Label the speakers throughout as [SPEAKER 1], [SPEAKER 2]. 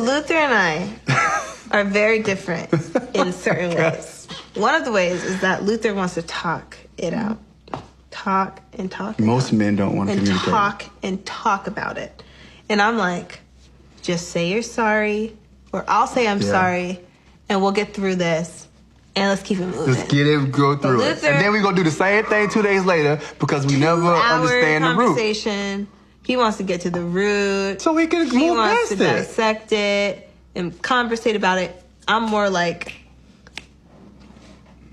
[SPEAKER 1] Luther and I are very different in certain ways. One of the ways is that Luther wants to talk it out. Talk and talk.
[SPEAKER 2] Most men don't want to communicate.
[SPEAKER 1] Talk and talk about it. And I'm like, just say you're sorry, or I'll say I'm sorry, and we'll get through this, and let's keep it moving.
[SPEAKER 2] Let's get it, go through it. And then we're going to do the same thing 2 days later because we never understand the root.
[SPEAKER 1] He wants to get to the root.
[SPEAKER 2] So we can move past it. He wants to
[SPEAKER 1] dissect it and conversate about it. I'm more like,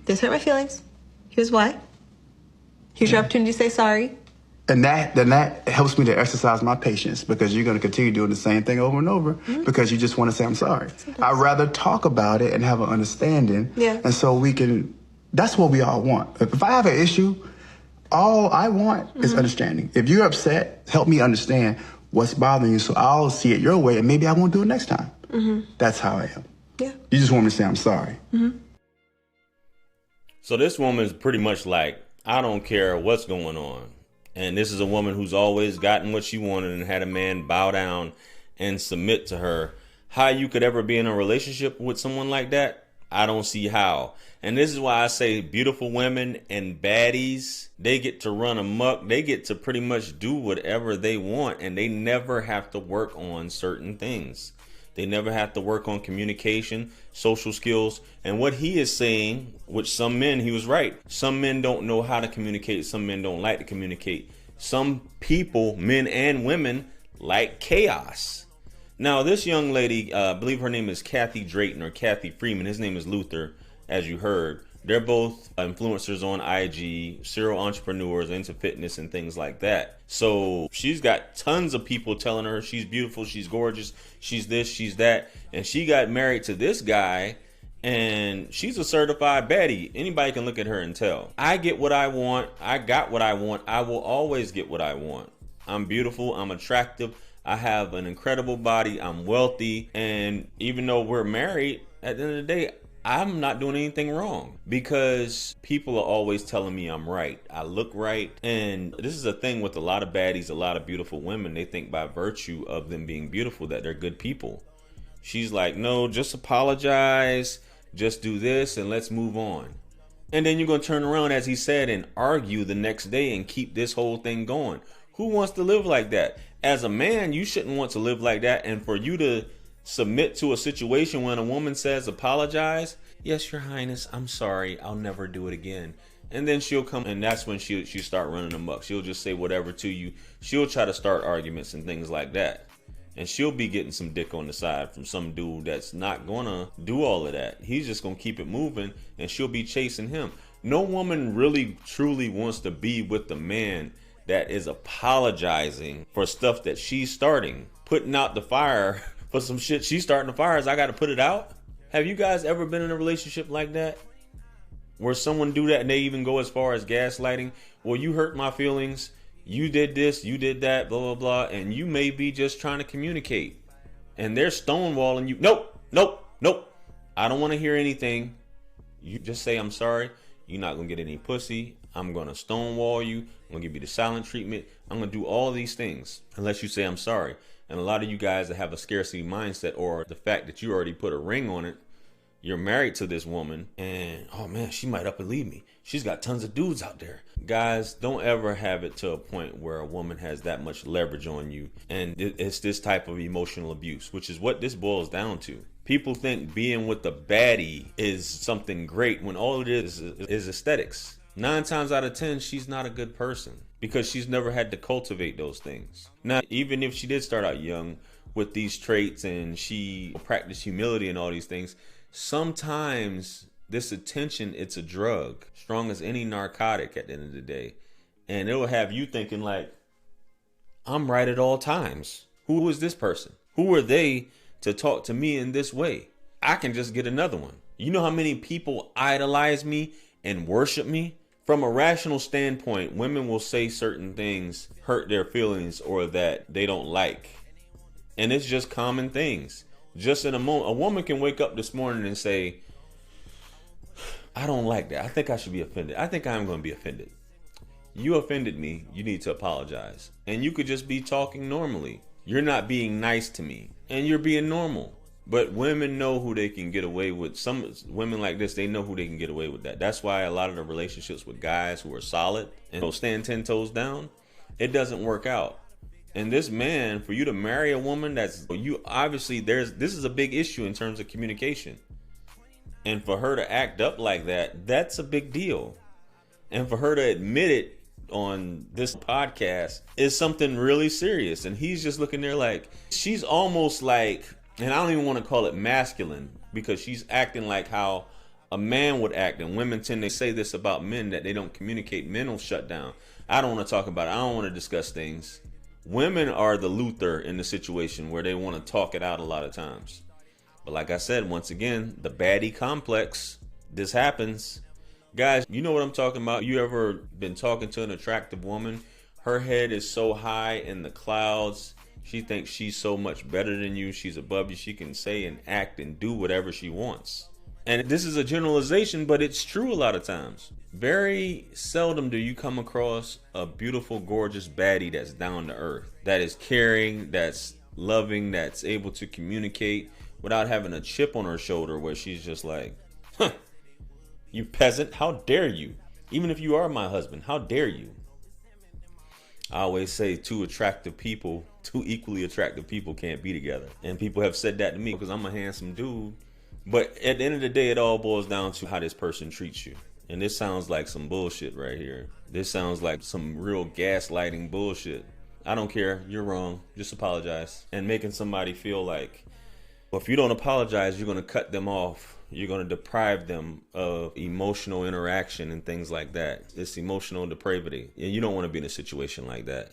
[SPEAKER 1] this hurt my feelings. Here's why. Here's your opportunity to say sorry.
[SPEAKER 2] And that helps me to exercise my patience because you're going to continue doing the same thing over and over because you just want to say, I'm sorry. I'd rather talk about it and have an understanding.
[SPEAKER 1] Yeah.
[SPEAKER 2] And so that's what we all want. If I have an issue, all I want is understanding. If you're upset, help me understand what's bothering you so I'll see it your way and maybe I won't do it next time. That's how I am.
[SPEAKER 1] Yeah.
[SPEAKER 2] You just want me to say I'm sorry.
[SPEAKER 3] So this woman is pretty much like, I don't care what's going on. And this is a woman who's always gotten what she wanted and had a man bow down and submit to her. How you could ever be in a relationship with someone like that, I don't see how. And this is why I say beautiful women and baddies, they get to run amok. They get to pretty much do whatever they want, and they never have to work on certain things. They never have to work on communication, social skills. And what he is saying, which some men, he was right. Some men don't know how to communicate. Some men don't like to communicate. Some people, men and women, like chaos. Now, this young lady, I believe her name is Kathy Drayton or Kathy Freeman. His name is Luther, as you heard. They're both influencers on IG, serial entrepreneurs into fitness and things like that. So she's got tons of people telling her she's beautiful, she's gorgeous, she's this, she's that. And she got married to this guy, and she's a certified baddie. Anybody can look at her and tell. I get what I want. I got what I want. I will always get what I want. I'm beautiful. I'm attractive. I have an incredible body. I'm wealthy. And even though we're married, at the end of the day, I'm not doing anything wrong because people are always telling me I'm right. I look right. And this is a thing with a lot of baddies, a lot of beautiful women. They think by virtue of them being beautiful that they're good people. She's like, no, just apologize. Just do this and let's move on. And then you're going to turn around, as he said, and argue the next day and keep this whole thing going. Who wants to live like that? As a man, you shouldn't want to live like that. And for you to submit to a situation when a woman says apologize, yes, your highness, I'm sorry, I'll never do it again. And then she'll come, and that's when she'll start running amok. She'll just say whatever to you. She'll try to start arguments and things like that. And she'll be getting some dick on the side from some dude that's not gonna do all of that. He's just gonna keep it moving, and she'll be chasing him. No woman really truly wants to be with the man that is apologizing for stuff that she's starting, putting out the fire for some shit she's starting the fires. I gotta put it out. Have you guys ever been in a relationship like that? Where someone do that and they even go as far as gaslighting? Well, you hurt my feelings. You did this, you did that, blah, blah, blah. And you may be just trying to communicate. And they're stonewalling you. Nope, nope, nope. I don't want to hear anything. You just say, I'm sorry. You're not going to get any pussy. I'm going to stonewall you. I'm going to give you the silent treatment. I'm going to do all these things unless you say I'm sorry. And a lot of you guys that have a scarcity mindset, or the fact that you already put a ring on it, you're married to this woman and, oh man, she might up and leave me. She's got tons of dudes out there. Guys, don't ever have it to a point where a woman has that much leverage on you. And it's this type of emotional abuse, which is what this boils down to. People think being with a baddie is something great when all it is aesthetics. 9 times out of 10, she's not a good person because she's never had to cultivate those things. Now, even if she did start out young with these traits and she practiced humility and all these things, sometimes this attention, it's a drug, strong as any narcotic at the end of the day. And it'll have you thinking like, I'm right at all times. Who is this person? Who are they to talk to me in this way? I can just get another one. You know how many people idolize me and worship me? From a rational standpoint, women will say certain things hurt their feelings or that they don't like. And it's just common things. Just in a moment, a woman can wake up this morning and say, I don't like that. I think I should be offended. I think I'm going to be offended. You offended me. You need to apologize. And you could just be talking normally. You're not being nice to me and you're being normal. But women know who they can get away with. Some women like this, they know who they can get away with that. That's why a lot of the relationships with guys who are solid and don't stand 10 toes down, it doesn't work out. And this man, for you to marry a woman you obviously, this is a big issue in terms of communication. And for her to act up like that, that's a big deal. And for her to admit it on this podcast is something really serious. And he's just looking there like, she's almost like, and I don't even want to call it masculine, because she's acting like how a man would act. And women tend to say this about men, that they don't communicate. Men will shut down. I don't want to talk about it. I don't want to discuss things. Women are the Luther in the situation where they want to talk it out a lot of times. But like I said, once again, the baddie complex, this happens. Guys, you know what I'm talking about. You ever been talking to an attractive woman? Her head is so high in the clouds. She thinks she's so much better than you. She's above you. She can say and act and do whatever she wants. And this is a generalization, but it's true a lot of times. Very seldom do you come across a beautiful, gorgeous baddie that's down to earth, that is caring, that's loving, that's able to communicate without having a chip on her shoulder where she's just like, huh, you peasant, how dare you? Even if you are my husband, how dare you? I always say two equally attractive people can't be together. And people have said that to me because I'm a handsome dude. But at the end of the day, it all boils down to how this person treats you. And this sounds like some bullshit right here. This sounds like some real gaslighting bullshit. I don't care. You're wrong. Just apologize. And making somebody feel like, well, if you don't apologize, you're going to cut them off. You're going to deprive them of emotional interaction and things like that. It's emotional depravity. And you don't want to be in a situation like that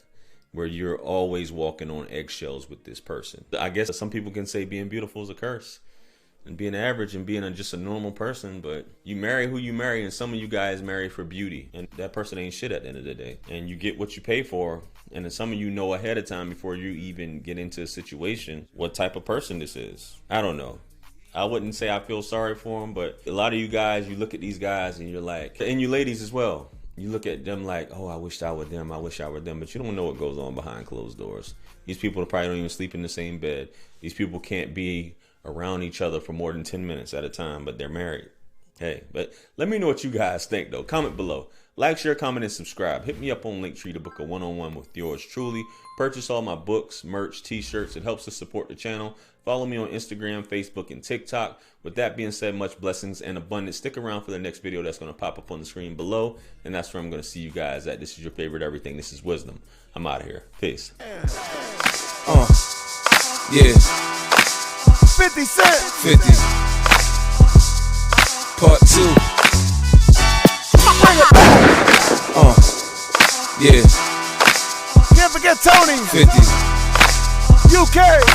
[SPEAKER 3] where you're always walking on eggshells with this person. I guess some people can say being beautiful is a curse, and being average and being just a normal person, but you marry who you marry, and some of you guys marry for beauty, and that person ain't shit at the end of the day. And you get what you pay for, and then some of you know ahead of time before you even get into a situation what type of person this is. I don't know. I wouldn't say I feel sorry for them, but a lot of you guys, you look at these guys and you're like, and you ladies as well, you look at them like, oh, I wish I were them, I wish I were them, but you don't know what goes on behind closed doors. These people probably don't even sleep in the same bed. These people can't be around each other for more than 10 minutes at a time, but they're married. Hey, but let me know what you guys think, though. Comment below. Like, share, comment, and subscribe. Hit me up on Linktree to book a one-on-one with yours truly. Purchase all my books, merch, t-shirts. It helps to support the channel. Follow me on Instagram, Facebook, and TikTok. With that being said, much blessings and abundance. Stick around for the next video that's going to pop up on the screen below, and that's where I'm going to see you guys at. This is your favorite everything. This is Wisdom. I'm out of here. Peace.
[SPEAKER 4] Yeah. 50 Cent. 50. Part 2. Bring it back. Yeah. Can't forget Tony. 50. UK.